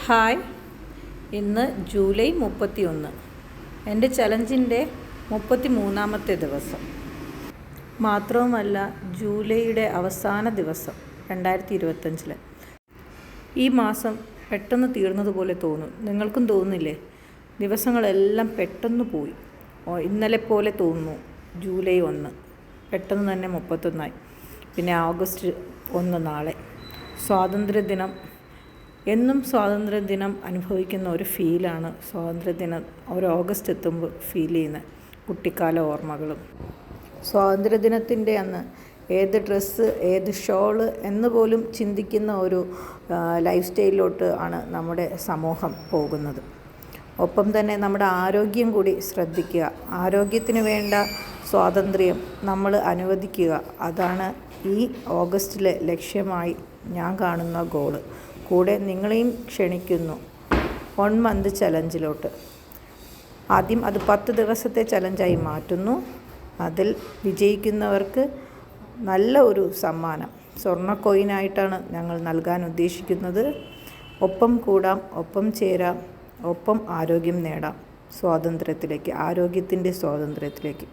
Hi, ഇന്ന് July 31. എൻ്റെ ചലഞ്ചിൻ്റെ 33ാമത്തെ ദിവസം. മാത്രവുമല്ല, ജൂലൈയുടെ അവസാന ദിവസം 2025. ഈ മാസം പെട്ടെന്ന് തീർന്നതുപോലെ തോന്നും. നിങ്ങൾക്കും തോന്നുന്നില്ലേ? ദിവസങ്ങളെല്ലാം പെട്ടെന്ന് പോയി. ഇന്നലെ പോലെ തോന്നുന്നു. ജൂലൈ 1 പെട്ടെന്ന് തന്നെ 31ആയി. പിന്നെ ഓഗസ്റ്റ് 1 നാളെ. സ്വാതന്ത്ര്യദിനം. എന്നും സ്വാതന്ത്ര്യദിനം അനുഭവിക്കുന്ന ഒരു ഫീലാണ് സ്വാതന്ത്ര്യദിനം ഒരു ഓഗസ്റ്റ് എത്തുമ്പോൾ ഫീൽ ചെയ്യുന്ന കുട്ടിക്കാല ഓർമ്മകളും. സ്വാതന്ത്ര്യദിനത്തിൻ്റെ അന്ന് ഏത് ഡ്രസ്സ്, ഏത് ഷോള് എന്ന് പോലും ചിന്തിക്കുന്ന ഒരു ലൈഫ് സ്റ്റൈലിലോട്ട് ആണ് നമ്മുടെ സമൂഹം പോകുന്നത്. ഒപ്പം തന്നെ നമ്മുടെ ആരോഗ്യം കൂടി ശ്രദ്ധിക്കുക. ആരോഗ്യത്തിന് വേണ്ട സ്വാതന്ത്ര്യം നമ്മൾ അനുവദിക്കുക. അതാണ് ഈ ഓഗസ്റ്റിലെ ലക്ഷ്യമായി ഞാൻ കാണുന്ന ഗോള്. കൂടെ നിങ്ങളെയും ക്ഷണിക്കുന്നു 1 മന്ത് ചലഞ്ചിലോട്ട്. ആദ്യം അത് 10 ദിവസത്തെ ചലഞ്ചായി മാറ്റുന്നു. അതിൽ വിജയിക്കുന്നവർക്ക് നല്ല ഒരു സമ്മാനം സ്വർണ്ണ കോയിനായിട്ടാണ് ഞങ്ങൾ നൽകാൻ ഉദ്ദേശിക്കുന്നത്. ഒപ്പം കൂടാം, ഒപ്പം ചേരാം, ഒപ്പം ആരോഗ്യം നേടാം. സ്വാതന്ത്ര്യത്തിലേക്ക്, ആരോഗ്യത്തിൻ്റെ സ്വാതന്ത്ര്യത്തിലേക്ക്.